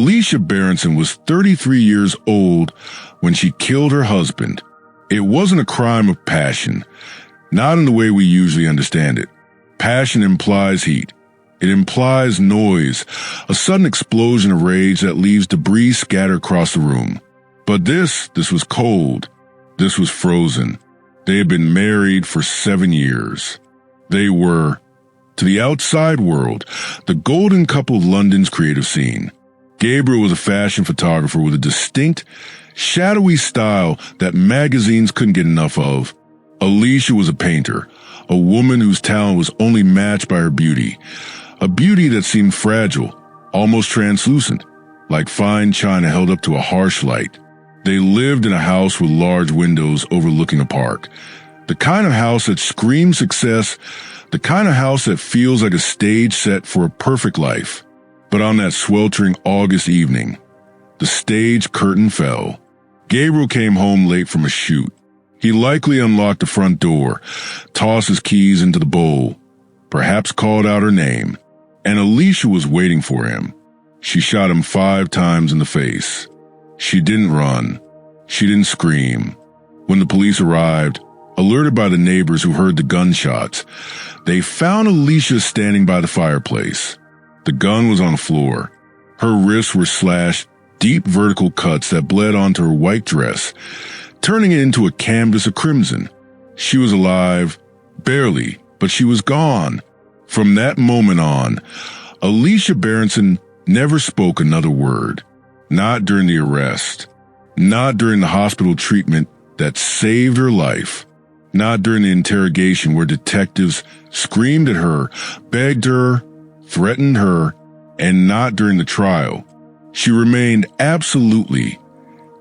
Alicia Berenson was 33 years old when she killed her husband. It wasn't a crime of passion, not in the way we usually understand it. Passion implies heat. It implies noise, a sudden explosion of rage that leaves debris scattered across the room. But this was cold. This was frozen. They had been married for 7 years. They were, to the outside world, the golden couple of London's creative scene. Gabriel was a fashion photographer with a distinct, shadowy style that magazines couldn't get enough of. Alicia was a painter, a woman whose talent was only matched by her beauty, a beauty that seemed fragile, almost translucent, like fine china held up to a harsh light. They lived in a house with large windows overlooking a park, the kind of house that screams success, the kind of house that feels like a stage set for a perfect life. But on that sweltering August evening, the stage curtain fell. Gabriel came home late from a shoot. He likely unlocked the front door, tossed his keys into the bowl, perhaps called out her name, and Alicia was waiting for him. She shot him 5 times in the face. She didn't run. She didn't scream. When the police arrived, alerted by the neighbors who heard the gunshots, they found Alicia standing by the fireplace. The gun was on the floor. Her wrists were slashed, deep vertical cuts that bled onto her white dress, turning it into a canvas of crimson. She was alive, barely, but she was gone. From that moment on, Alicia Berenson never spoke another word. Not during the arrest. Not during the hospital treatment that saved her life. Not during the interrogation where detectives screamed at her, begged her, threatened her, and not during the trial. She remained absolutely,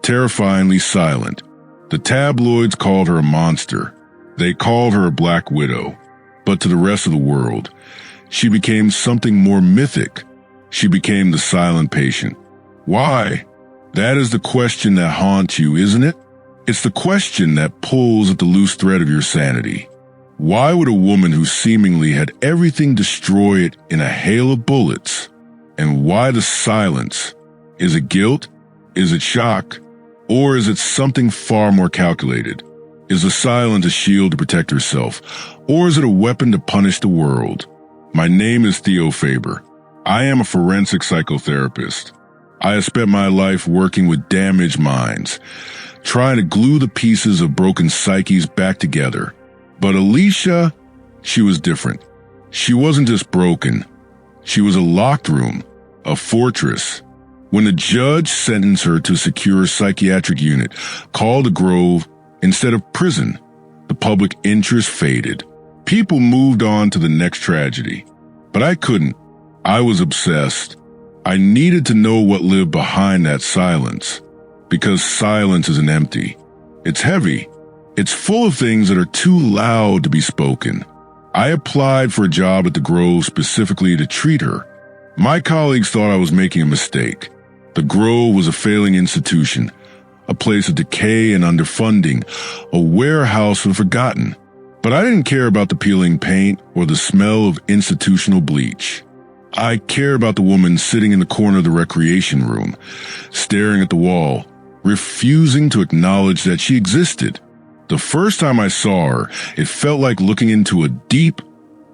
terrifyingly silent. The tabloids called her a monster. They called her a black widow. But to the rest of the world, she became something more mythic. She became the silent patient. Why? That is the question that haunts you, isn't it? It's the question that pulls at the loose thread of your sanity. Why would a woman who seemingly had everything destroyed in a hail of bullets? And why the silence? Is it guilt? Is it shock? Or is it something far more calculated? Is the silence a shield to protect herself? Or is it a weapon to punish the world? My name is Theo Faber. I am a forensic psychotherapist. I have spent my life working with damaged minds, trying to glue the pieces of broken psyches back together. But Alicia, she was different. She wasn't just broken. She was a locked room, a fortress. When the judge sentenced her to a secure psychiatric unit called the Grove instead of prison, the public interest faded. People moved on to the next tragedy. But I couldn't. I was obsessed. I needed to know what lived behind that silence. Because silence isn't empty. It's heavy. It's full of things that are too loud to be spoken. I applied for a job at the Grove specifically to treat her. My colleagues thought I was making a mistake. The Grove was a failing institution, a place of decay and underfunding, a warehouse for the forgotten. But I didn't care about the peeling paint or the smell of institutional bleach. I cared about the woman sitting in the corner of the recreation room, staring at the wall, refusing to acknowledge that she existed. The first time I saw her, it felt like looking into a deep,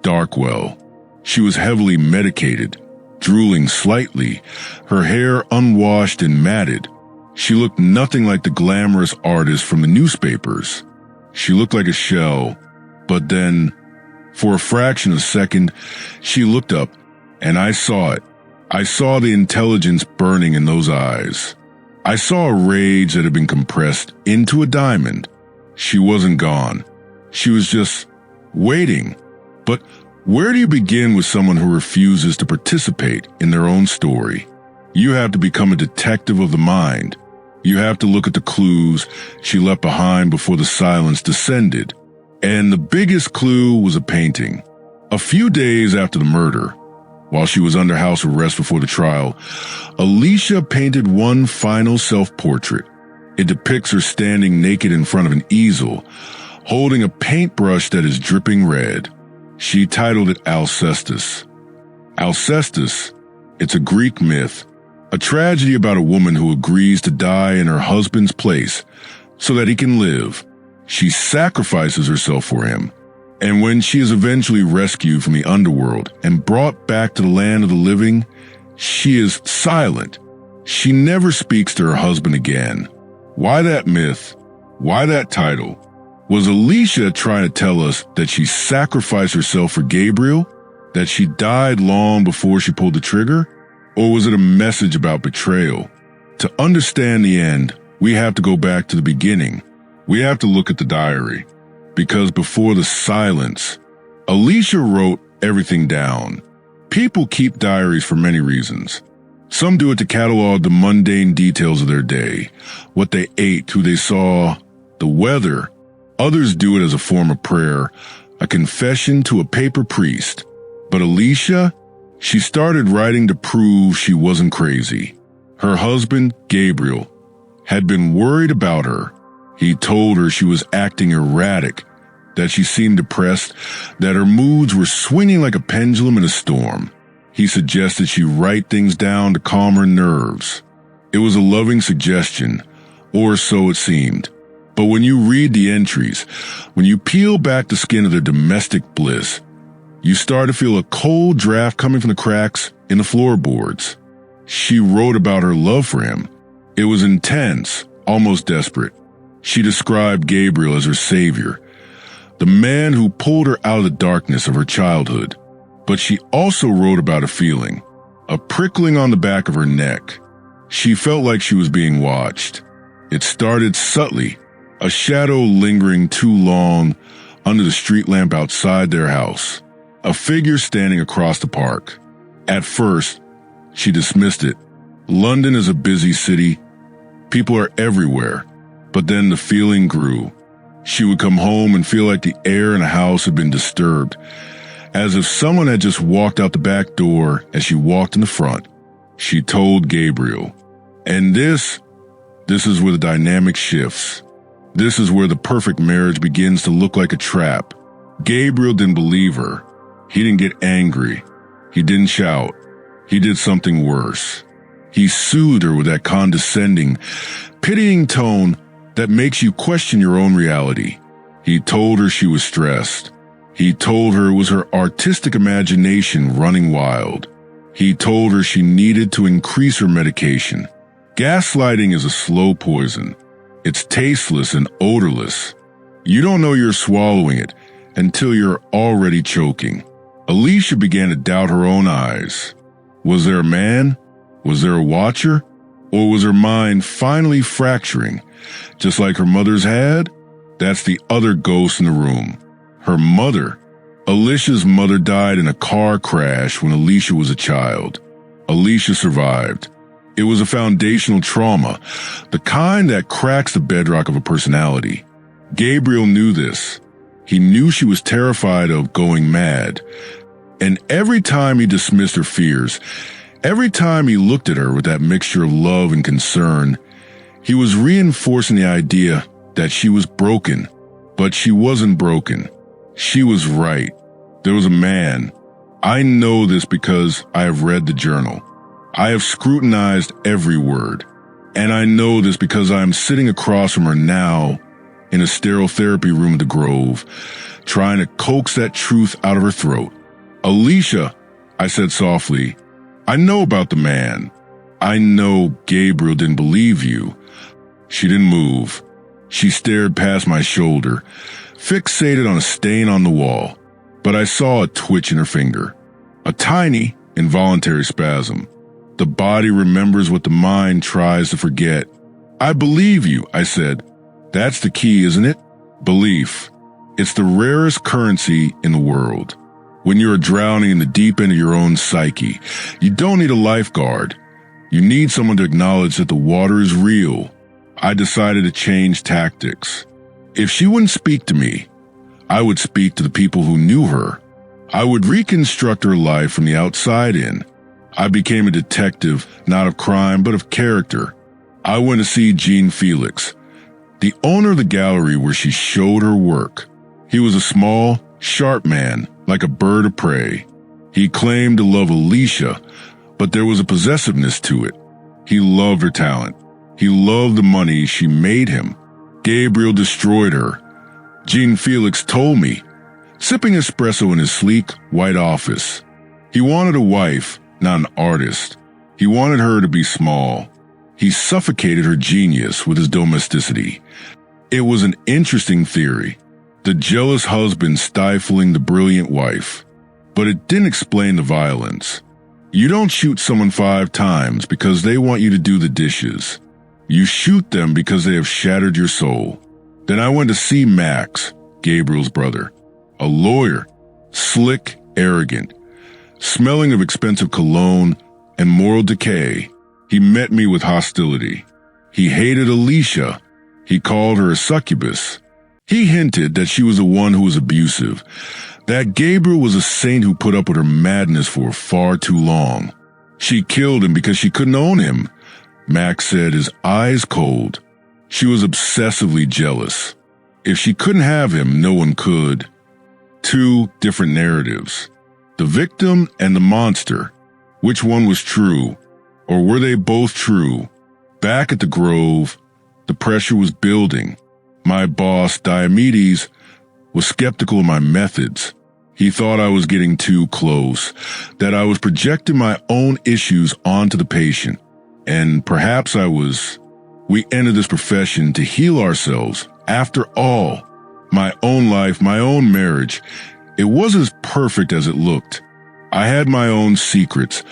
dark well. She was heavily medicated, drooling slightly, her hair unwashed and matted. She looked nothing like the glamorous artist from the newspapers. She looked like a shell, but then, for a fraction of a second, she looked up, and I saw it. I saw the intelligence burning in those eyes. I saw a rage that had been compressed into a diamond. She wasn't gone. She was just waiting. But where do you begin with someone who refuses to participate in their own story? You have to become a detective of the mind. You have to look at the clues she left behind before the silence descended. And the biggest clue was a painting. A few days after the murder, while she was under house arrest before the trial, Alicia painted one final self-portrait. It depicts her standing naked in front of an easel, holding a paintbrush that is dripping red. She titled it Alcestis. Alcestis, it's a Greek myth. A tragedy about a woman who agrees to die in her husband's place so that he can live. She sacrifices herself for him. And when she is eventually rescued from the underworld and brought back to the land of the living, she is silent. She never speaks to her husband again. Why that myth? Why that title? Was Alicia trying to tell us that she sacrificed herself for Gabriel? That she died long before she pulled the trigger? Or was it a message about betrayal? To understand the end, we have to go back to the beginning. We have to look at the diary. Because before the silence, Alicia wrote everything down. People keep diaries for many reasons. Some do it to catalog the mundane details of their day, what they ate, who they saw, the weather. Others do it as a form of prayer, a confession to a paper priest. But Alicia, she started writing to prove she wasn't crazy. Her husband, Gabriel, had been worried about her. He told her she was acting erratic, that she seemed depressed, that her moods were swinging like a pendulum in a storm. He suggested she write things down to calm her nerves. It was a loving suggestion, or so it seemed. But when you read the entries, when you peel back the skin of their domestic bliss, you start to feel a cold draft coming from the cracks in the floorboards. She wrote about her love for him. It was intense, almost desperate. She described Gabriel as her savior, the man who pulled her out of the darkness of her childhood. But she also wrote about a feeling, a prickling on the back of her neck. She felt like she was being watched. It started subtly, a shadow lingering too long under the street lamp outside their house, a figure standing across the park. At first, she dismissed it. London is a busy city. People are everywhere. But then the feeling grew. She would come home and feel like the air in the house had been disturbed, as if someone had just walked out the back door as she walked in the front. She told Gabriel. And this is where the dynamic shifts. This is where the perfect marriage begins to look like a trap. Gabriel didn't believe her. He didn't get angry. He didn't shout. He did something worse. He soothed her with that condescending, pitying tone that makes you question your own reality. He told her she was stressed. He told her it was her artistic imagination running wild. He told her she needed to increase her medication. Gaslighting is a slow poison. It's tasteless and odorless. You don't know you're swallowing it until you're already choking. Alicia began to doubt her own eyes. Was there a man? Was there a watcher? Or was her mind finally fracturing, just like her mother's had? That's the other ghost in the room. Her mother. Alicia's mother died in a car crash when Alicia was a child. Alicia survived. It was a foundational trauma, the kind that cracks the bedrock of a personality. Gabriel knew this. He knew she was terrified of going mad. And every time he dismissed her fears, every time he looked at her with that mixture of love and concern, he was reinforcing the idea that she was broken. But she wasn't broken. She was right. There was a man. I know this because I have read the journal. I have scrutinized every word. And I know this because I am sitting across from her now in a sterile therapy room at the Grove, trying to coax that truth out of her throat. Alicia, I said softly, I know about the man. I know Gabriel didn't believe you. She didn't move. She stared past my shoulder, fixated on a stain on the wall. But I saw a twitch in her finger, a tiny, involuntary spasm. The body remembers what the mind tries to forget. I believe you, I said. That's the key, isn't it? Belief. It's the rarest currency in the world. When you're drowning in the deep end of your own psyche, you don't need a lifeguard. You need someone to acknowledge that the water is real. I decided to change tactics. If she wouldn't speak to me, I would speak to the people who knew her. I would reconstruct her life from the outside in. I became a detective, not of crime, but of character. I went to see Jean Felix, the owner of the gallery where she showed her work. He was a small, sharp man, like a bird of prey. He claimed to love Alicia, but there was a possessiveness to it. He loved her talent. He loved the money she made him. Gabriel destroyed her. Jean Felix told me, sipping espresso in his sleek, white office. He wanted a wife, not an artist. He wanted her to be small. He suffocated her genius with his domesticity. It was an interesting theory, the jealous husband stifling the brilliant wife. But it didn't explain the violence. You don't shoot someone 5 times because they want you to do the dishes. You shoot them because they have shattered your soul. Then I went to see Max, Gabriel's brother, a lawyer, slick, arrogant, smelling of expensive cologne and moral decay. He met me with hostility. He hated Alicia. He called her a succubus. He hinted that she was the one who was abusive, that Gabriel was a saint who put up with her madness for far too long. She killed him because she couldn't own him, Max said, his eyes cold. She was obsessively jealous. If she couldn't have him, no one could. 2 different narratives. The victim and the monster. Which one was true? Or were they both true? Back at the Grove, the pressure was building. My boss, Diomedes, was skeptical of my methods. He thought I was getting too close, that I was projecting my own issues onto the patient. And perhaps I was. We entered this profession to heal ourselves. After all, my own life, my own marriage, it wasn't as perfect as it looked. I had my own secrets,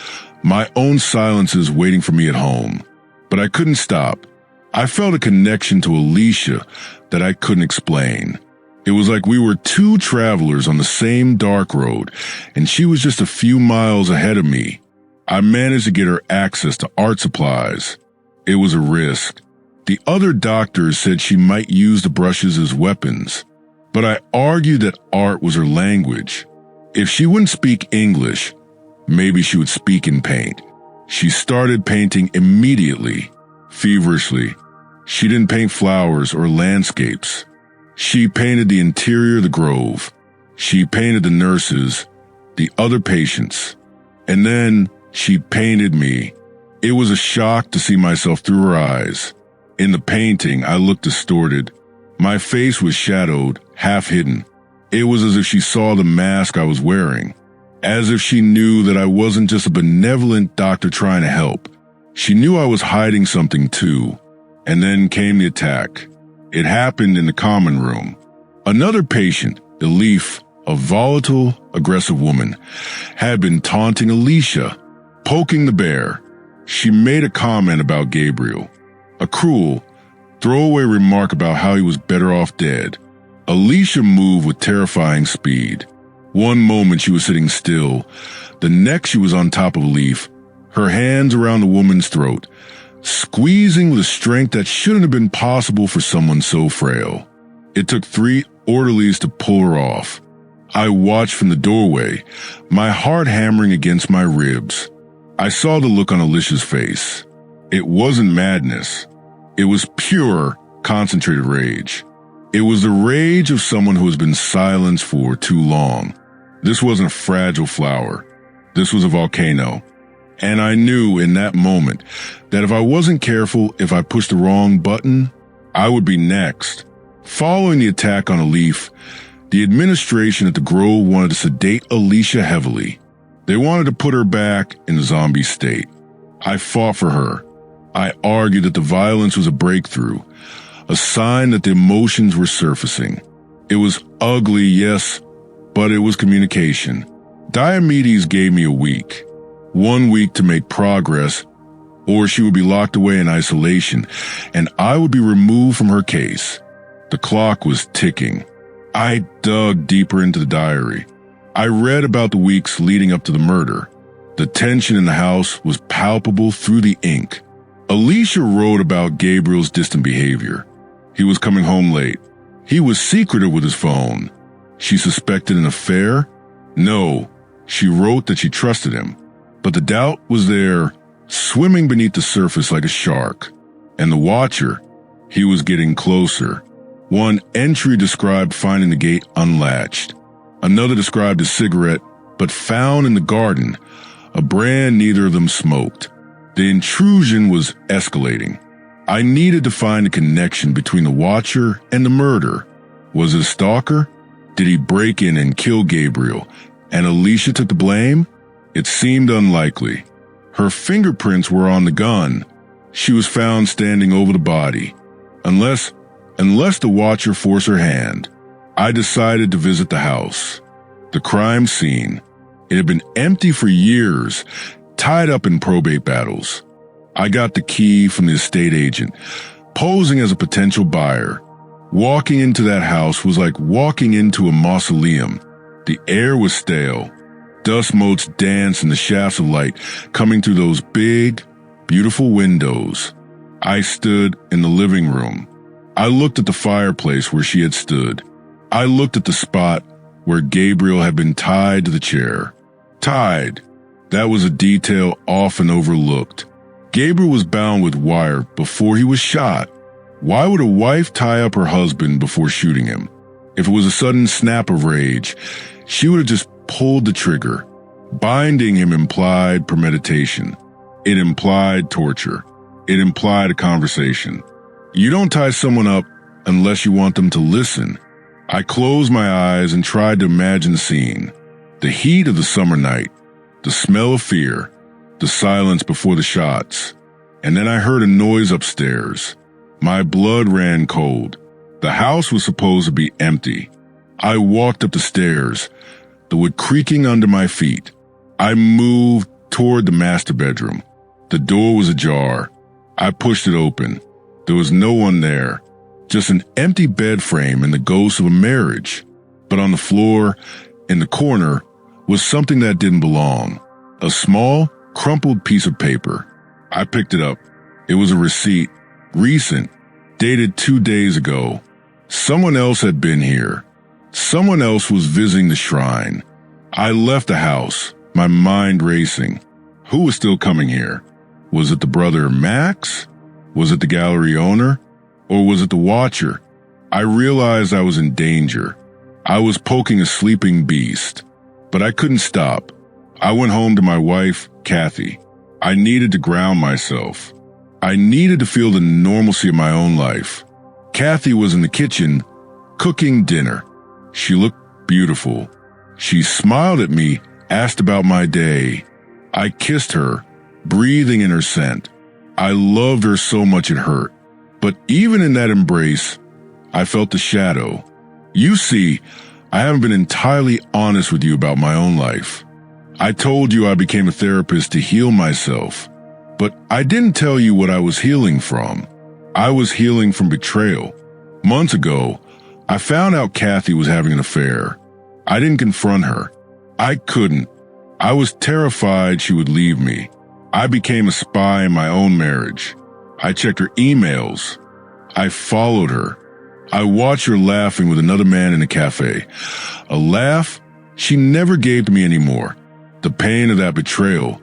my own silences waiting for me at home. But I couldn't stop. I felt a connection to Alicia that I couldn't explain. It was like we were 2 travelers on the same dark road, and she was just a few miles ahead of me. I managed to get her access to art supplies. It was a risk. The other doctors said she might use the brushes as weapons, but I argued that art was her language. If she wouldn't speak English, maybe she would speak in paint. She started painting immediately, feverishly. She didn't paint flowers or landscapes. She painted the interior of the Grove. She painted the nurses, the other patients. And then she painted me. It was a shock to see myself through her eyes. In the painting, I looked distorted. My face was shadowed, half hidden. It was as if she saw the mask I was wearing. As if she knew that I wasn't just a benevolent doctor trying to help. She knew I was hiding something too. And then came the attack. It happened in the common room. Another patient, Elif, a volatile, aggressive woman, had been taunting Alicia, poking the bear. She made a comment about Gabriel, a cruel, throwaway remark about how he was better off dead. Alicia moved with terrifying speed. One moment she was sitting still, the next she was on top of Elif, her hands around the woman's throat, squeezing with a strength that shouldn't have been possible for someone so frail. It took 3 orderlies to pull her off. I watched from the doorway, my heart hammering against my ribs. I saw the look on Alicia's face. It wasn't madness. It was pure, concentrated rage. It was the rage of someone who has been silenced for too long. This wasn't a fragile flower. This was a volcano. And I knew in that moment that if I wasn't careful, if I pushed the wrong button, I would be next. Following the attack on Elif, the administration at the Grove wanted to sedate Alicia heavily. They wanted to put her back in a zombie state. I fought for her. I argued that the violence was a breakthrough, a sign that the emotions were surfacing. It was ugly, yes, but it was communication. Diomedes gave me a week. 1 week to make progress, or she would be locked away in isolation, and I would be removed from her case. The clock was ticking. I dug deeper into the diary. I read about the weeks leading up to the murder. The tension in the house was palpable through the ink. Alicia wrote about Gabriel's distant behavior. He was coming home late. He was secretive with his phone. She suspected an affair? No, she wrote that she trusted him. But the doubt was there, swimming beneath the surface like a shark. And the watcher, he was getting closer. One entry described finding the gate unlatched. Another described a cigarette, but found in the garden, a brand neither of them smoked. The intrusion was escalating. I needed to find a connection between the watcher and the murder. Was it a stalker? Did he break in and kill Gabriel, and Alicia took the blame? It seemed unlikely. Her fingerprints were on the gun. She was found standing over the body. Unless the watcher forced her hand. I decided to visit the house. The crime scene. It had been empty for years, tied up in probate battles. I got the key from the estate agent, posing as a potential buyer. Walking into that house was like walking into a mausoleum. The air was stale. Dust motes danced in the shafts of light coming through those big, beautiful windows. I stood in the living room. I looked at the fireplace where she had stood. I looked at the spot where Gabriel had been tied to the chair. Tied. That was a detail often overlooked. Gabriel was bound with wire before he was shot. Why would a wife tie up her husband before shooting him? If it was a sudden snap of rage, she would have just pulled the trigger. Binding him implied premeditation. It implied torture. It implied a conversation. You don't tie someone up unless you want them to listen. I closed my eyes and tried to imagine the scene. The heat of the summer night, the smell of fear, the silence before the shots. And then I heard a noise upstairs. My blood ran cold. The house was supposed to be empty. I walked up the stairs, the wood creaking under my feet. I moved toward the master bedroom. The door was ajar. I pushed it open. There was no one there, just an empty bed frame and the ghost of a marriage. But on the floor, in the corner, was something that didn't belong. A small, crumpled piece of paper. I picked it up. It was a receipt, recent, dated 2 days ago. Someone else had been here. Someone else was visiting the shrine. I left the house, my mind racing. Who was still coming here? Was it the brother Max? Was it the gallery owner? Or was it the watcher? I realized I was in danger. I was poking a sleeping beast. But I couldn't stop. I went home to my wife, Kathy. I needed to ground myself. I needed to feel the normalcy of my own life. Kathy was in the kitchen, cooking dinner. She looked beautiful. She smiled at me, asked about my day. I kissed her, breathing in her scent. I loved her so much it hurt. But even in that embrace, I felt the shadow. You see, I haven't been entirely honest with you about my own life. I told you I became a therapist to heal myself, but I didn't tell you what I was healing from. I was healing from betrayal. Months ago, I found out Kathy was having an affair. I didn't confront her. I couldn't. I was terrified she would leave me. I became a spy in my own marriage. I checked her emails. I followed her. I watched her laughing with another man in a cafe. A laugh she never gave to me anymore. The pain of that betrayal.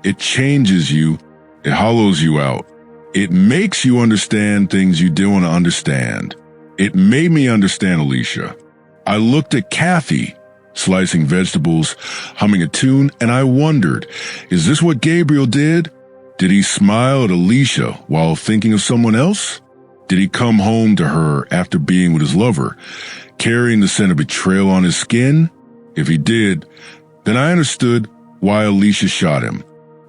It changes you. It hollows you out. It makes you understand things you didn't want to understand. It made me understand Alicia. I looked at Kathy, slicing vegetables, humming a tune, and I wondered, is this what Gabriel did? Did he smile at Alicia while thinking of someone else? Did he come home to her after being with his lover, carrying the scent of betrayal on his skin? If he did, then I understood why Alicia shot him.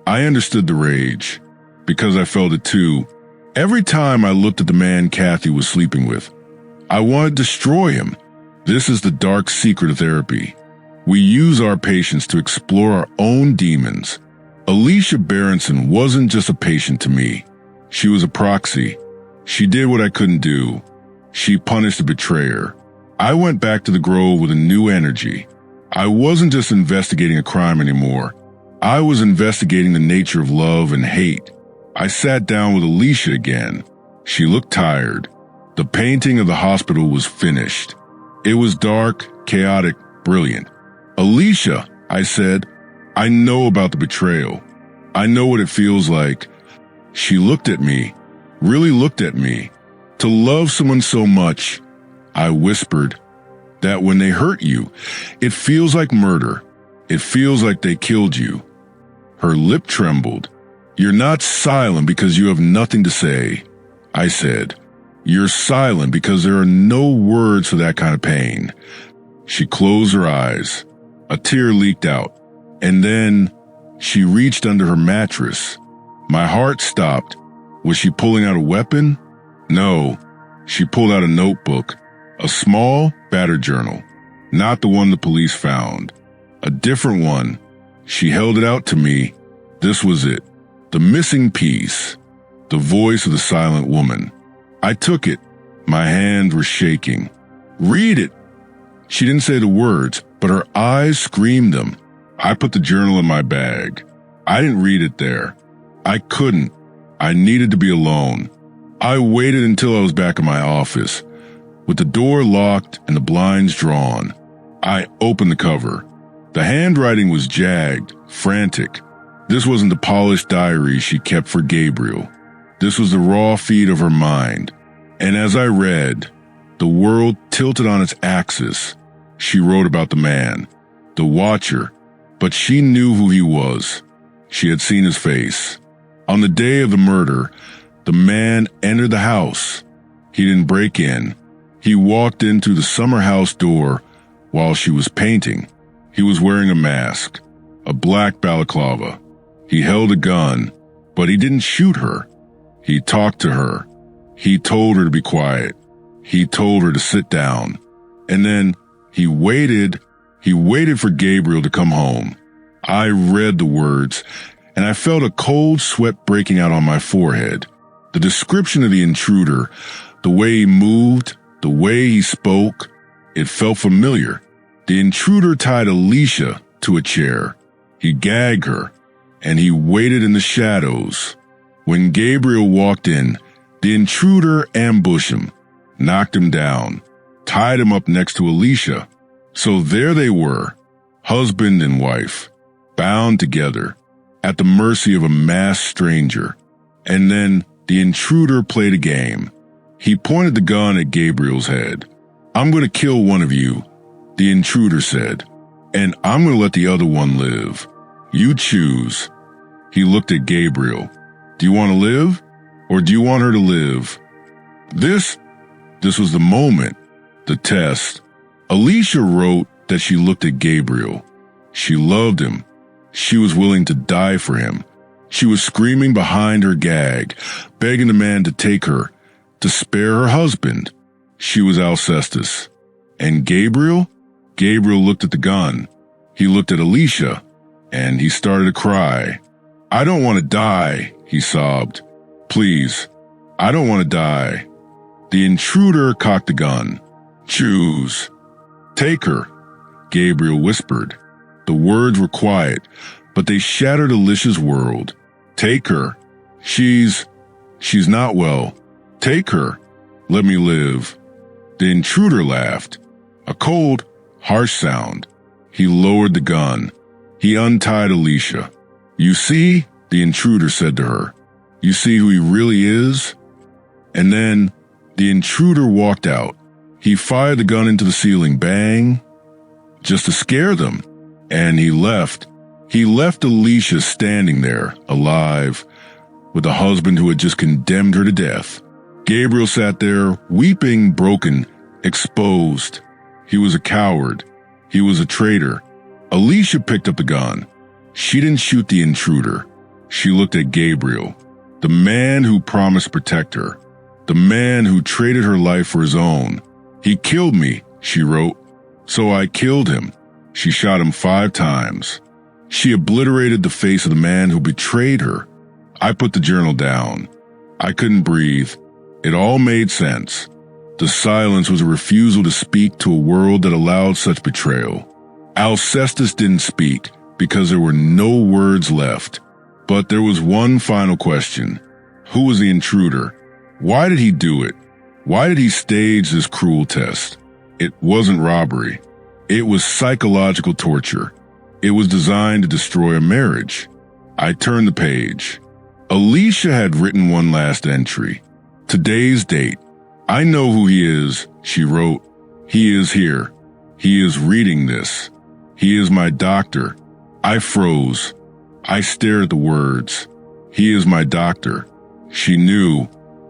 I understood the rage, because I felt it too. Every time I looked at the man Kathy was sleeping with, I wanted to destroy him. This is the dark secret of therapy. We use our patients to explore our own demons. Alicia Berenson wasn't just a patient to me. She was a proxy. She did what I couldn't do. She punished the betrayer. I went back to the Grove with a new energy. I wasn't just investigating a crime anymore. I was investigating the nature of love and hate. I sat down with Alicia again. She looked tired. The painting of the hospital was finished. It was dark, chaotic, brilliant. Alicia, I said, I know about the betrayal. I know what it feels like. She looked at me, really looked at me. To love someone so much, I whispered, that when they hurt you, it feels like murder. It feels like they killed you. Her lip trembled. "You're not silent because you have nothing to say," I said. "You're silent because there are no words for that kind of pain." She closed her eyes. A tear leaked out, and then she reached under her mattress. My heart stopped. Was she pulling out a weapon? No. She pulled out a notebook, a small, battered journal. Not the one the police found. A different one. She held it out to me. This was it. The missing piece. The voice of the silent woman. I took it. My hands were shaking. "Read it." She didn't say the words, but her eyes screamed them. I put the journal in my bag. I didn't read it there. I couldn't. I needed to be alone. I waited until I was back in my office, with the door locked and the blinds drawn. I opened the cover. The handwriting was jagged, frantic. This wasn't the polished diary she kept for Gabriel. This was the raw feed of her mind. And as I read, the world tilted on its axis. She wrote about the man, the watcher, but she knew who he was. She had seen his face. On the day of the murder, the man entered the house. He didn't break in. He walked in through the summer house door while she was painting. He was wearing a mask, a black balaclava. He held a gun, but he didn't shoot her. He talked to her. He told her to be quiet. He told her to sit down. And then he waited for Gabriel to come home. I read the words, and I felt a cold sweat breaking out on my forehead. The description of the intruder, the way he moved, the way he spoke, it felt familiar. The intruder tied Alicia to a chair. He gagged her, and he waited in the shadows. When Gabriel walked in, the intruder ambushed him, knocked him down, tied him up next to Alicia. So there they were, husband and wife, bound together, at the mercy of a masked stranger. And then the intruder played a game. He pointed the gun at Gabriel's head. "I'm going to kill one of you," the intruder said, "and I'm going to let the other one live. You choose." He looked at Gabriel. "Do you want to live, or do you want her to live?" This was the moment, the test. Alicia wrote that she looked at Gabriel. She loved him. She was willing to die for him. She was screaming behind her gag, begging the man to take her, to spare her husband. She was Alcestis. And Gabriel? Gabriel looked at the gun. He looked at Alicia, and he started to cry. "I don't want to die," he sobbed. "Please, I don't want to die." The intruder cocked the gun. "Choose." "Take her," Gabriel whispered. The words were quiet, but they shattered Alicia's world. "Take her. She's not well. Take her. Let me live." The intruder laughed. A cold, harsh sound. He lowered the gun. He untied Alicia. "You see," the intruder said to her. "You see who he really is?" And then the intruder walked out. He fired the gun into the ceiling, bang, just to scare them. And he left. He left Alicia standing there, alive, with a husband who had just condemned her to death. Gabriel sat there, weeping, broken, exposed. He was a coward. He was a traitor. Alicia picked up the gun. She didn't shoot the intruder. She looked at Gabriel, the man who promised to protect her, the man who traded her life for his own. "He killed me," she wrote. "So I killed him." She shot him 5 times. She obliterated the face of the man who betrayed her. I put the journal down. I couldn't breathe. It all made sense. The silence was a refusal to speak to a world that allowed such betrayal. Alcestis didn't speak because there were no words left. But there was one final question. Who was the intruder? Why did he do it? Why did he stage this cruel test? It wasn't robbery. It was psychological torture. It was designed to destroy a marriage. I turned the page. Alicia had written one last entry. Today's date. "I know who he is," she wrote. "He is here. He is reading this. He is my doctor." I froze. I stared at the words. He is my doctor. She knew.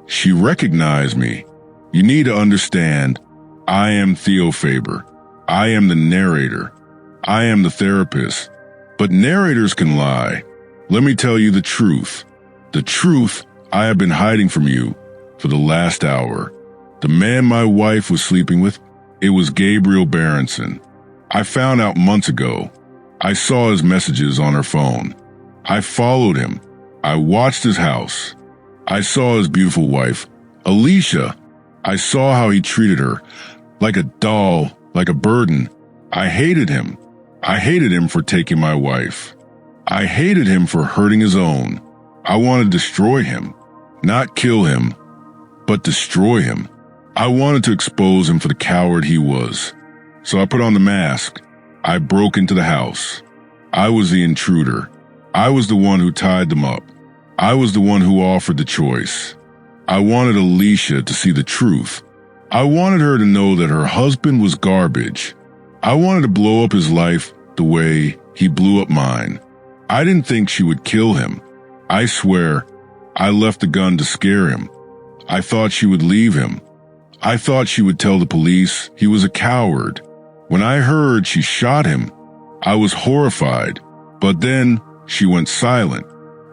She recognized me. You need to understand, I am Theo Faber. I am the narrator. I am the therapist. But narrators can lie. Let me tell you the truth. The truth I have been hiding from you for the last hour. The man my wife was sleeping with, it was Gabriel Berenson. I found out months ago. I saw his messages on her phone. I followed him. I watched his house. I saw his beautiful wife, Alicia. I saw how he treated her, like a doll, like a burden. I hated him. I hated him for taking my wife. I hated him for hurting his own. I wanted to destroy him, not kill him, but destroy him. I wanted to expose him for the coward he was. So I put on the mask. I broke into the house. I was the intruder. I was the one who tied them up. I was the one who offered the choice. I wanted Alicia to see the truth. I wanted her to know that her husband was garbage. I wanted to blow up his life the way he blew up mine. I didn't think she would kill him. I swear, I left the gun to scare him. I thought she would leave him. I thought she would tell the police he was a coward. When I heard she shot him, I was horrified. But then she went silent,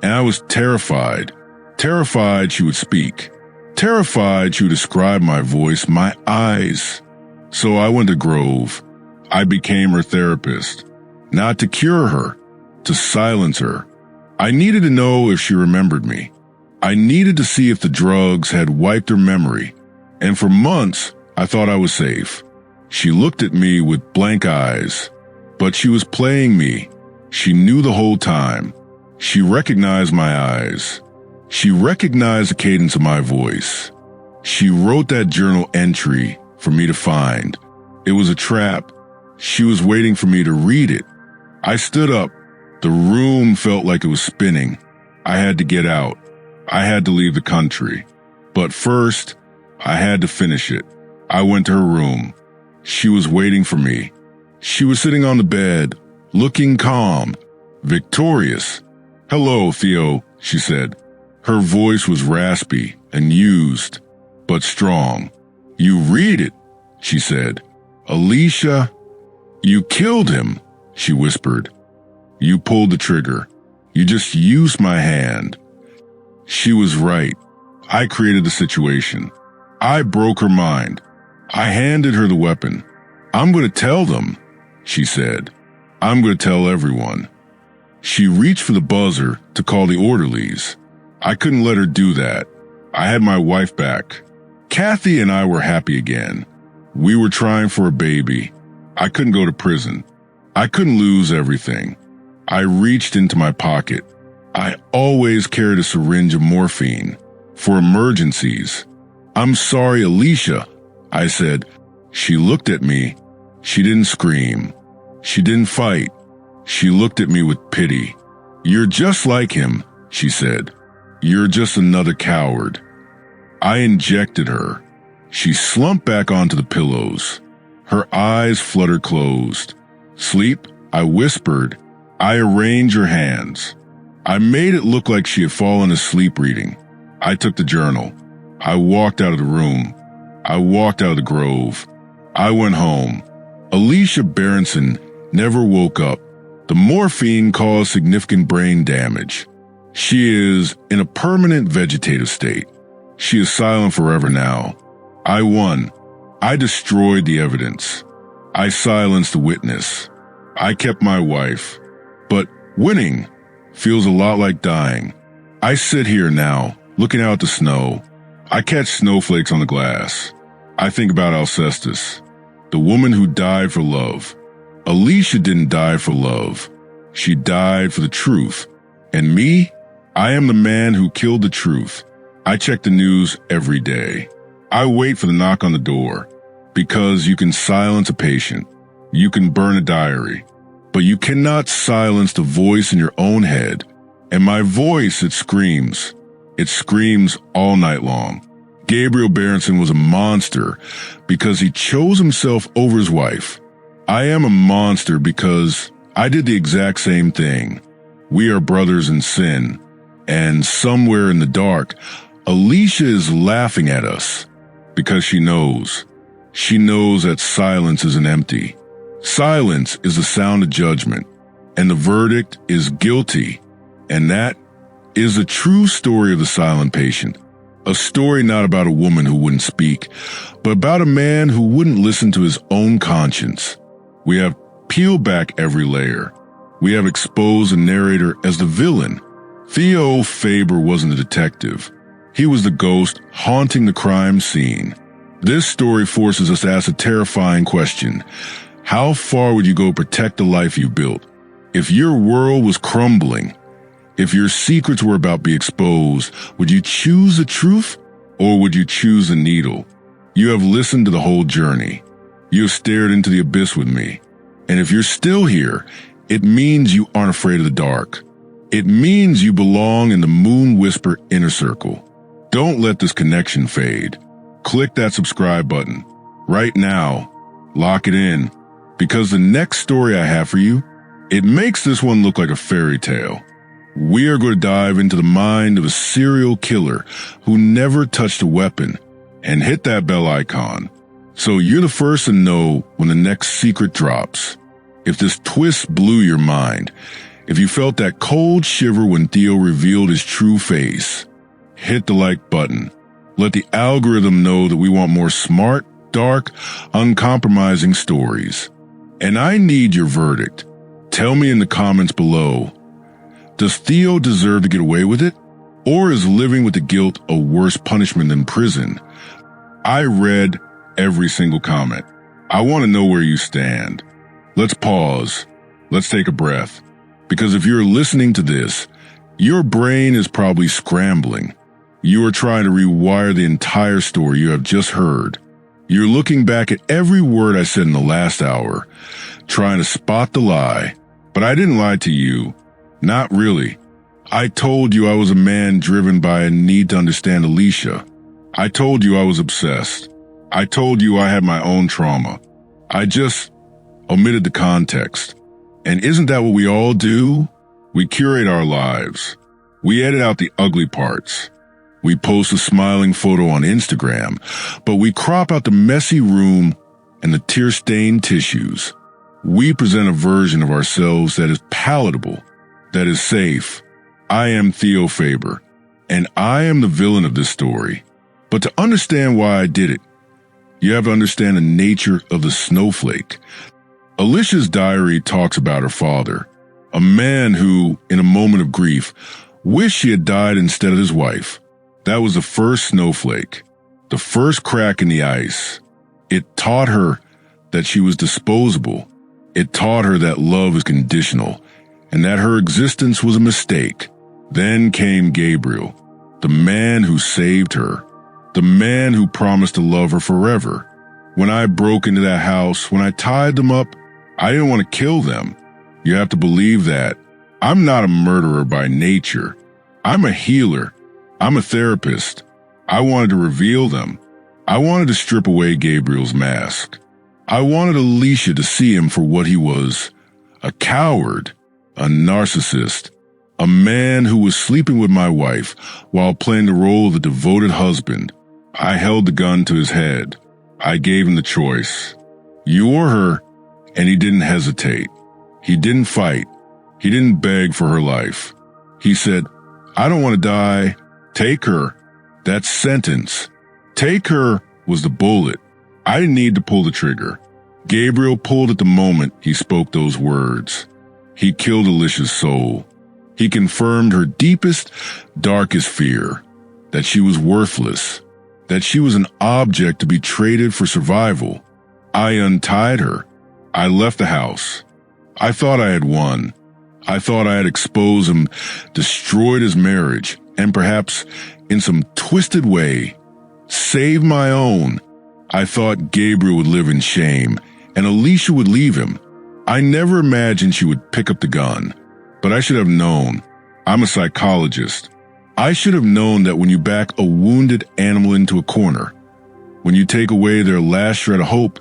and I was terrified. Terrified she would speak. Terrified she would describe my voice, my eyes. So I went to Grove. I became her therapist. Not to cure her, to silence her. I needed to know if she remembered me. I needed to see if the drugs had wiped her memory. And for months, I thought I was safe. She looked at me with blank eyes. But she was playing me. She knew the whole time. She recognized my eyes. She recognized the cadence of my voice. She wrote that journal entry for me to find. It was a trap. She was waiting for me to read it. I stood up. The room felt like it was spinning. I had to get out. I had to leave the country. But first, I had to finish it. I went to her room. She was waiting for me. She was sitting on the bed, looking calm, victorious. "Hello, Theo," she said. Her voice was raspy and used, but strong. "You read it," she said. "Alicia, you killed him," she whispered. "You pulled the trigger. You just used my hand." She was right. I created the situation. I broke her mind. I handed her the weapon. "I'm going to tell them," she said. "I'm going to tell everyone." She reached for the buzzer to call the orderlies. I couldn't let her do that. I had my wife back. Kathy and I were happy again. We were trying for a baby. I couldn't go to prison. I couldn't lose everything. I reached into my pocket. I always carried a syringe of morphine for emergencies. "I'm sorry, Alicia," I said. She looked at me. She didn't scream. She didn't fight. She looked at me with pity. "You're just like him," she said. "You're just another coward." I injected her. She slumped back onto the pillows. Her eyes fluttered closed. "Sleep?" I whispered. I arranged her hands. I made it look like she had fallen asleep reading. I took the journal. I walked out of the room. I walked out of the Grove. I went home. Alicia Berenson never woke up. The morphine caused significant brain damage. She is in a permanent vegetative state. She is silent forever now. I won. I destroyed the evidence. I silenced the witness. I kept my wife. But winning feels a lot like dying. I sit here now, looking out at the snow. I catch snowflakes on the glass. I think about Alcestis, the woman who died for love. Alicia didn't die for love. She died for the truth. And me? I am the man who killed the truth. I check the news every day. I wait for the knock on the door. Because you can silence a patient. You can burn a diary. But you cannot silence the voice in your own head. And my voice, it screams. It screams all night long. Gabriel Berenson was a monster because he chose himself over his wife. I am a monster because I did the exact same thing. We are brothers in sin. And somewhere in the dark, Alicia is laughing at us because she knows. She knows that silence isn't empty. Silence is the sound of judgment, and the verdict is guilty. And that is a true story of the silent patient. A story not about a woman who wouldn't speak, but about a man who wouldn't listen to his own conscience. We have peeled back every layer. We have exposed the narrator as the villain. Theo Faber wasn't a detective. He was the ghost haunting the crime scene. This story forces us to ask a terrifying question. How far would you go to protect the life you built? If your world was crumbling, if your secrets were about to be exposed, would you choose the truth or would you choose the needle? You have listened to the whole journey. You have stared into the abyss with me. And if you're still here, it means you aren't afraid of the dark. It means you belong in the MoonWhisper inner circle. Don't let this connection fade. Click that subscribe button right now. Lock it in, because the next story I have for you, it makes this one look like a fairy tale. We are going to dive into the mind of a serial killer who never touched a weapon, and hit that bell icon so you're the first to know when the next secret drops. If this twist blew your mind, if you felt that cold shiver when Theo revealed his true face, hit the like button. Let the algorithm know that we want more smart, dark, uncompromising stories. And I need your verdict. Tell me in the comments below. Does Theo deserve to get away with it? Or is living with the guilt a worse punishment than prison? I read every single comment. I want to know where you stand. Let's pause. Let's take a breath. Because if you're listening to this, your brain is probably scrambling. You are trying to rewire the entire story you have just heard. You're looking back at every word I said in the last hour, trying to spot the lie. But I didn't lie to you. Not really. I told you I was a man driven by a need to understand Alicia. I told you I was obsessed. I told you I had my own trauma. I just omitted the context. And isn't that what we all do? We curate our lives. We edit out the ugly parts. We post a smiling photo on Instagram, but we crop out the messy room and the tear-stained tissues. We present a version of ourselves that is palatable, that is safe. I am Theo Faber, and I am the villain of this story. But to understand why I did it, you have to understand the nature of the snowflake. Alicia's diary talks about her father, a man who, in a moment of grief, wished she had died instead of his wife. That was the first snowflake, the first crack in the ice. It taught her that she was disposable. It taught her that love is conditional and that her existence was a mistake. Then came Gabriel, the man who saved her, the man who promised to love her forever. When I broke into that house, when I tied them up, I didn't want to kill them. You have to believe that. I'm not a murderer by nature. I'm a healer. I'm a therapist. I wanted to reveal them. I wanted to strip away Gabriel's mask. I wanted Alicia to see him for what he was, a coward, a narcissist, a man who was sleeping with my wife while playing the role of a devoted husband. I held the gun to his head. I gave him the choice. You or her, and he didn't hesitate. He didn't fight. He didn't beg for her life. He said, I don't want to die. Take her. That sentence, take her, was the bullet. I didn't need to pull the trigger. Gabriel pulled at the moment he spoke those words. He killed Alicia's soul. He confirmed her deepest, darkest fear, that she was worthless, that she was an object to be traded for survival. I untied her. I left the house. I thought I had won. I thought I had exposed him, destroyed his marriage, and perhaps, in some twisted way, saved my own. I thought Gabriel would live in shame, and Alicia would leave him. I never imagined she would pick up the gun. But I should have known. I'm a psychologist. I should have known that when you back a wounded animal into a corner, when you take away their last shred of hope,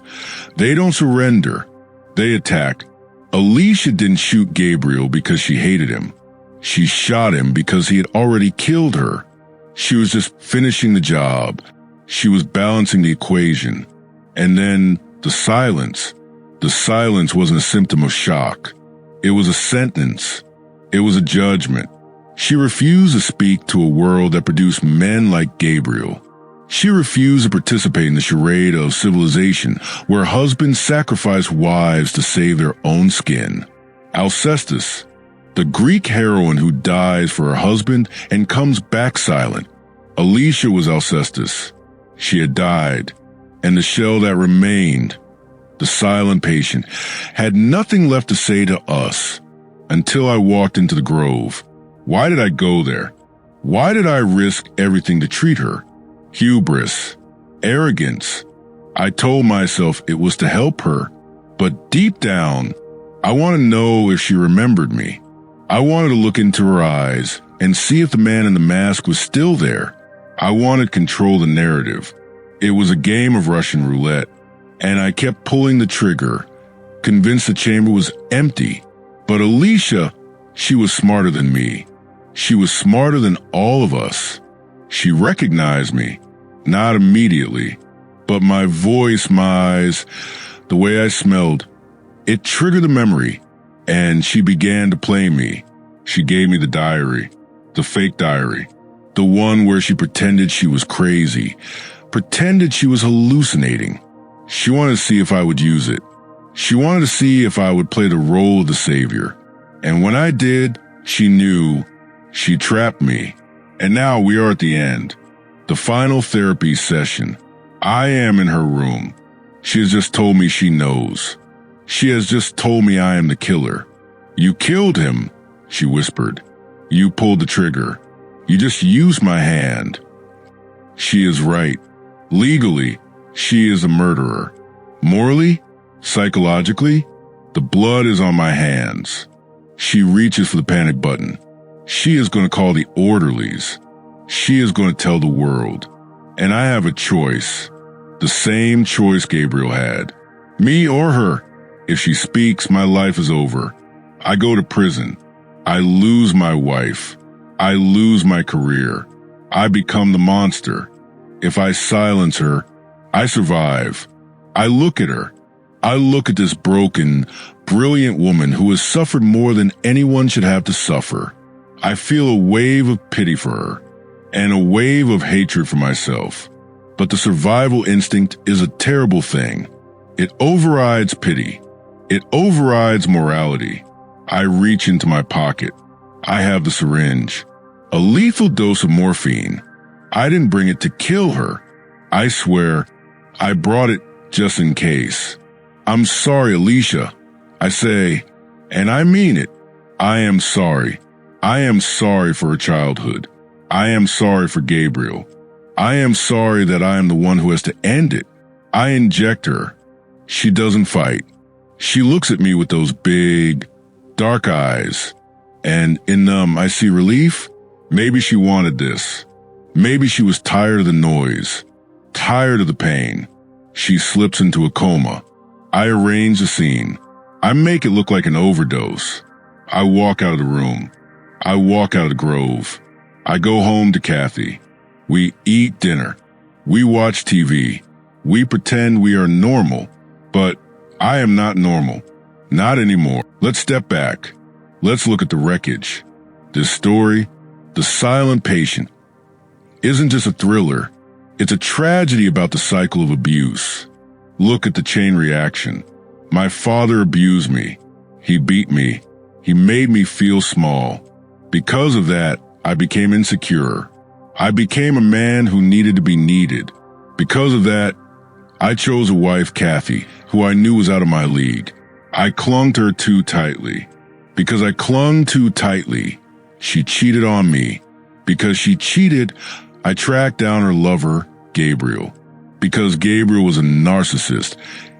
they don't surrender. They attack. Alicia didn't shoot Gabriel because she hated him. She shot him because he had already killed her. She was just finishing the job. She was balancing the equation. And then the silence. The silence wasn't a symptom of shock. It was a sentence. It was a judgment. She refused to speak to a world that produced men like Gabriel. She refused to participate in the charade of civilization where husbands sacrifice wives to save their own skin. Alcestis, the Greek heroine who dies for her husband and comes back silent. Alicia was Alcestis. She had died, and the shell that remained, the silent patient, had nothing left to say to us until I walked into the grove. Why did I go there? Why did I risk everything to treat her? Hubris, arrogance. I told myself it was to help her, but deep down, I want to know if she remembered me. I wanted to look into her eyes and see if the man in the mask was still there. I wanted to control the narrative. It was a game of Russian roulette, and I kept pulling the trigger, convinced the chamber was empty. But Alicia, she was smarter than me. She was smarter than all of us. She recognized me, not immediately, but my voice, my eyes, the way I smelled, it triggered the memory, and she began to play me. She gave me the diary, the fake diary, the one where she pretended she was crazy, pretended she was hallucinating. She wanted to see if I would use it. She wanted to see if I would play the role of the savior. And when I did, she knew. She trapped me. And now we are at the end. The final therapy session. I am in her room. She has just told me she knows. She has just told me I am the killer. You killed him, she whispered. You pulled the trigger. You just used my hand. She is right. Legally, she is a murderer. Morally, psychologically, the blood is on my hands. She reaches for the panic button. She is going to call the orderlies. She is going to tell the world. And I have a choice. The same choice Gabriel had. Me or her. If she speaks, my life is over. I go to prison. I lose my wife. I lose my career. I become the monster. If I silence her, I survive. I look at her. I look at this broken, brilliant woman who has suffered more than anyone should have to suffer. I feel a wave of pity for her and a wave of hatred for myself. But the survival instinct is a terrible thing. It overrides pity. It overrides morality. I reach into my pocket. I have the syringe. A lethal dose of morphine. I didn't bring it to kill her. I swear, I brought it just in case. I'm sorry, Alicia. I say, and I mean it. I am sorry. I am sorry for her childhood. I am sorry for Gabriel. I am sorry that I am the one who has to end it. I inject her. She doesn't fight. She looks at me with those big, dark eyes, and in them I see relief. Maybe she wanted this. Maybe she was tired of the noise, tired of the pain. She slips into a coma. I arrange the scene. I make it look like an overdose. I walk out of the room. I walk out of the grove. I go home to Kathy. We eat dinner. We watch TV. We pretend we are normal, but I am not normal. Not anymore. Let's step back. Let's look at the wreckage. This story, The Silent Patient, isn't just a thriller. It's a tragedy about the cycle of abuse. Look at the chain reaction. My father abused me. He beat me. He made me feel small. Because of that, I became insecure. I became a man who needed to be needed. Because of that, I chose a wife, Kathy, who I knew was out of my league. I clung to her too tightly. Because I clung too tightly, she cheated on me. Because she cheated, I tracked down her lover, Gabriel. Because Gabriel was a narcissist,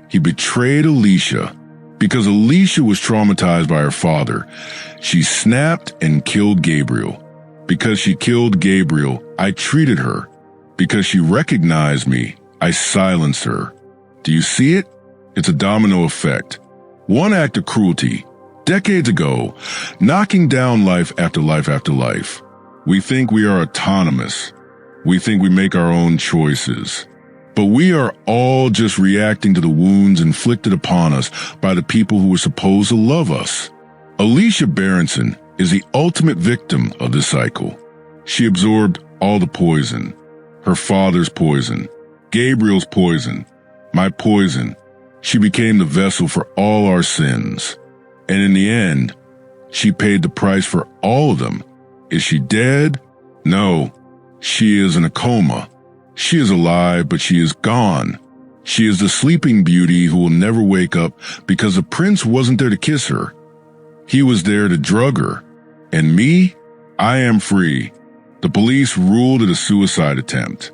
he betrayed Alicia. Because Alicia was traumatized by her father, she snapped and killed Gabriel. Because she killed Gabriel, I treated her. Because she recognized me, I silenced her. Do you see it? It's a domino effect. One act of cruelty, Decades ago, knocking down life after life after life. We think we are autonomous. We think we make our own choices. But we are all just reacting to the wounds inflicted upon us by the people who were supposed to love us. Alicia Berenson is the ultimate victim of this cycle. She absorbed all the poison. Her father's poison, Gabriel's poison, my poison. She became the vessel for all our sins. And in the end, she paid the price for all of them. Is she dead? No. She is in a coma. She is alive, but she is gone. She is the sleeping beauty who will never wake up because the prince wasn't there to kiss her. He was there to drug her. And me? I am free. The police ruled it a suicide attempt.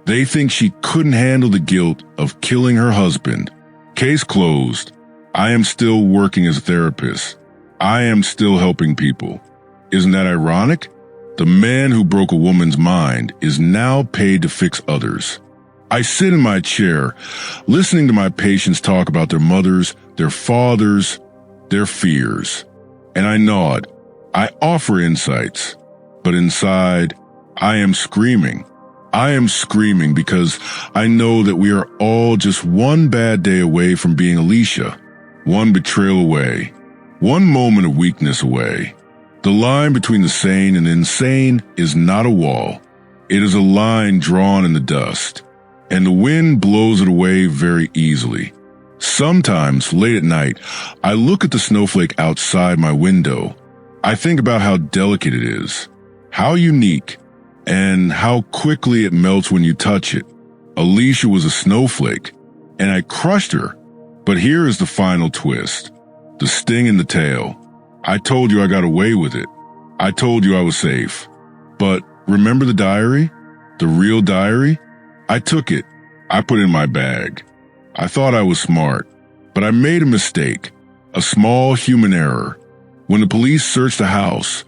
They think she couldn't handle the guilt of killing her husband. Case closed. I am still working as a therapist. I am still helping people. Isn't that ironic? The man who broke a woman's mind is now paid to fix others. I sit in my chair, listening to my patients talk about their mothers, their fathers, their fears. And I nod. I offer insights. But inside, I am screaming. I am screaming because I know that we are all just one bad day away from being Alicia, one betrayal away, one moment of weakness away. The line between the sane and insane is not a wall. It is a line drawn in the dust, and the wind blows it away very easily. Sometimes, late at night, I look at the snowflake outside my window. I think about how delicate it is, how unique, and how quickly it melts when you touch it. Alicia was a snowflake, and I crushed her. But here is the final twist, the sting in the tail. I told you I got away with it. I told you I was safe. But remember the diary? The real diary? I took it. I put it in my bag. I thought I was smart, but I made a mistake, a small human error. When the police searched the house,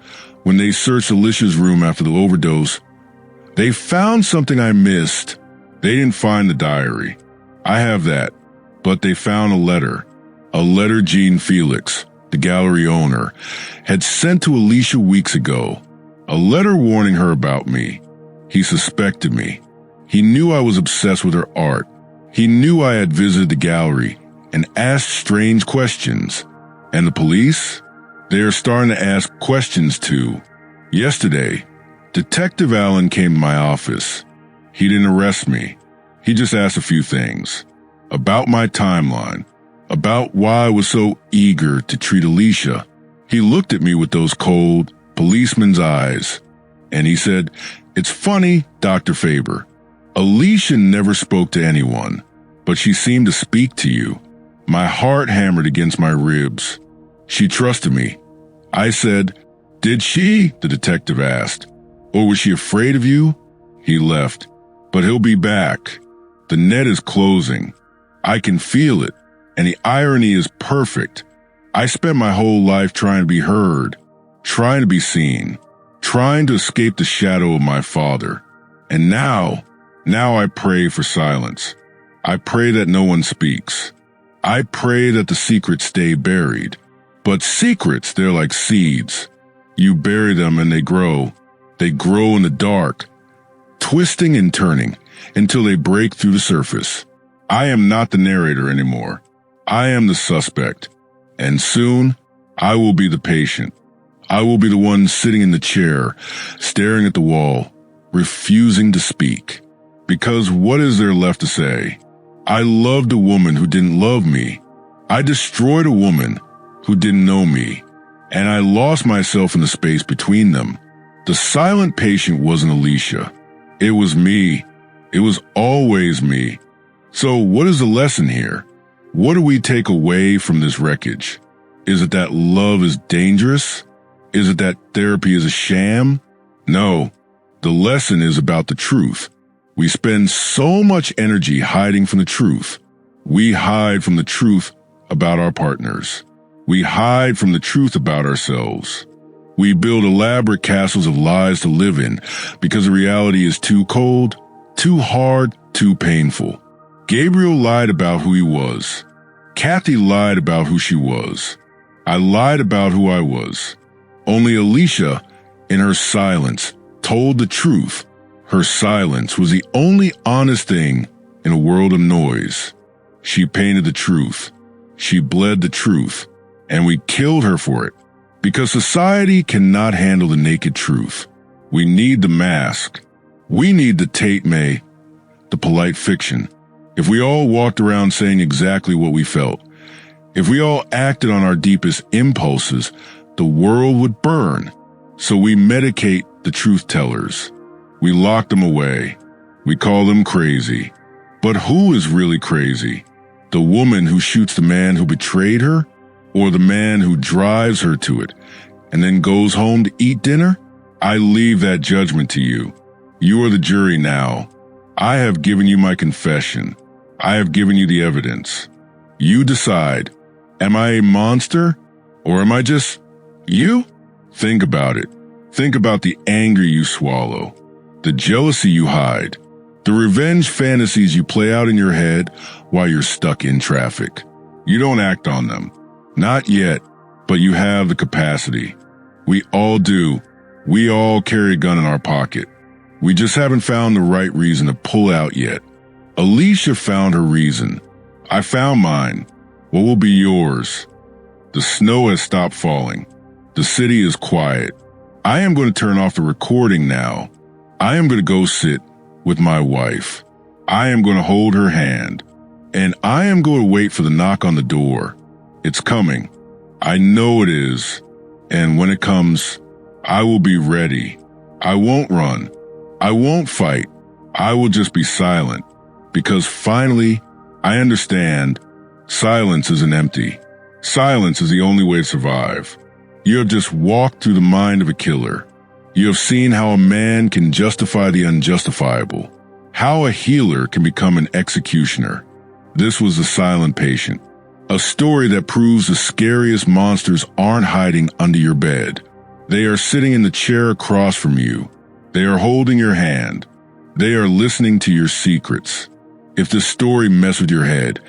when they searched Alicia's room after the overdose, they found something I missed. They didn't find the diary. I have that, but they found a letter Jean Felix, the gallery owner, had sent to Alicia weeks ago, a letter warning her about me. He suspected me. He knew I was obsessed with her art. He knew I had visited the gallery and asked strange questions. And the police? They are starting to ask questions too. Yesterday, Detective Allen came to my office. He didn't arrest me. He just asked a few things. About my timeline. About why I was so eager to treat Alicia. He looked at me with those cold, policeman's eyes. And he said, "It's funny, Dr. Faber. Alicia never spoke to anyone, but she seemed to speak to you." My heart hammered against my ribs. She trusted me. I said, "Did she?" the detective asked. "Or was she afraid of you?" He left. But he'll be back. The net is closing. I can feel it. And the irony is perfect. I spent my whole life trying to be heard, trying to be seen, trying to escape the shadow of my father. And now I pray for silence. I pray that no one speaks. I pray that the secrets stay buried. But secrets, they're like seeds. You bury them and they grow. They grow in the dark, twisting and turning until they break through the surface. I am not the narrator anymore. I am the suspect. And soon, I will be the patient. I will be the one sitting in the chair, staring at the wall, refusing to speak. Because what is there left to say? I loved a woman who didn't love me. I destroyed a woman who didn't know me. And I lost myself in the space between them. The silent patient wasn't Alicia. It was me. It was always me. So what is the lesson here? What do we take away from this wreckage? Is it that love is dangerous? Is it that therapy is a sham? No. The lesson is about the truth. We spend so much energy hiding from the truth. We hide from the truth about our partners. We hide from the truth about ourselves. We build elaborate castles of lies to live in because the reality is too cold, too hard, too painful. Gabriel lied about who he was. Kathy lied about who she was. I lied about who I was. Only Alicia, in her silence, told the truth. Her silence was the only honest thing in a world of noise. She painted the truth. She bled the truth. And we killed her for it. Because society cannot handle the naked truth. We need the mask. We need the Tate May, the polite fiction. If we all walked around saying exactly what we felt, if we all acted on our deepest impulses, the world would burn. So we medicate the truth tellers. We lock them away. We call them crazy. But who is really crazy? The woman who shoots the man who betrayed her? Or the man who drives her to it and then goes home to eat dinner? I leave that judgment to you. You are the jury now. I have given you my confession. I have given you the evidence. You decide. Am I a monster? Or am I just you? Think about it. Think about the anger you swallow, the jealousy you hide, the revenge fantasies you play out in your head while you're stuck in traffic. You don't act on them. Not yet, but you have the capacity. We all do. We all carry a gun in our pocket. We just haven't found the right reason to pull out yet. Alicia found her reason. I found mine. What will be yours? The snow has stopped falling. The city is quiet. I am going to turn off the recording now. I am going to go sit with my wife. I am going to hold her hand. And I am going to wait for the knock on the door. It's coming. I know it is. And when it comes, I will be ready. I won't run. I won't fight. I will just be silent. Because finally, I understand silence isn't empty. Silence is the only way to survive. You have just walked through the mind of a killer. You have seen how a man can justify the unjustifiable. How a healer can become an executioner. This was the silent patient. A story that proves the scariest monsters aren't hiding under your bed. They are sitting in the chair across from you. They are holding your hand. They are listening to your secrets. If this story messed with your head,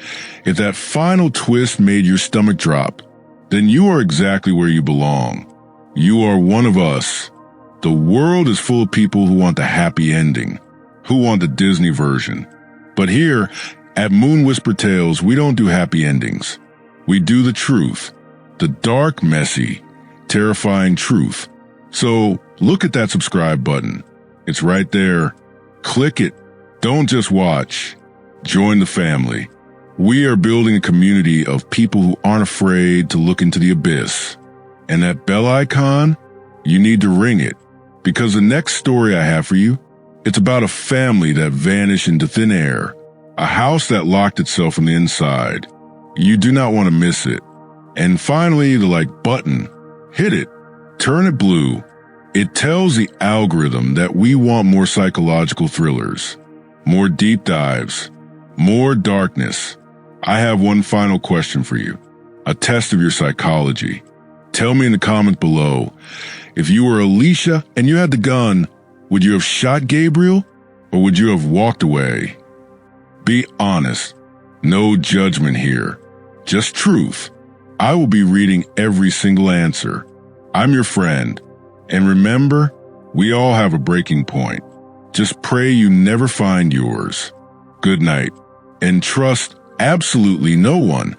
if that final twist made your stomach drop, then you are exactly where you belong. You are one of us. The world is full of people who want the happy ending, who want the Disney version. But here, at MoonWhisper Tales, we don't do happy endings. We do the truth, the dark, messy, terrifying truth. So look at that subscribe button. It's right there. Click it. Don't just watch. Join the family. We are building a community of people who aren't afraid to look into the abyss. And that bell icon, you need to ring it. Because the next story I have for you, it's about a family that vanished into thin air. A house that locked itself from the inside. You do not want to miss it. And finally, the like button. Hit it. Turn it blue. It tells the algorithm that we want more psychological thrillers, more deep dives, more darkness. I have one final question for you. A test of your psychology. Tell me in the comments below, if you were Alicia and you had the gun, would you have shot Gabriel or would you have walked away? Be honest. No judgment here. Just truth. I will be reading every single answer. I'm your friend. And remember, we all have a breaking point. Just pray you never find yours. Good night. And trust absolutely no one.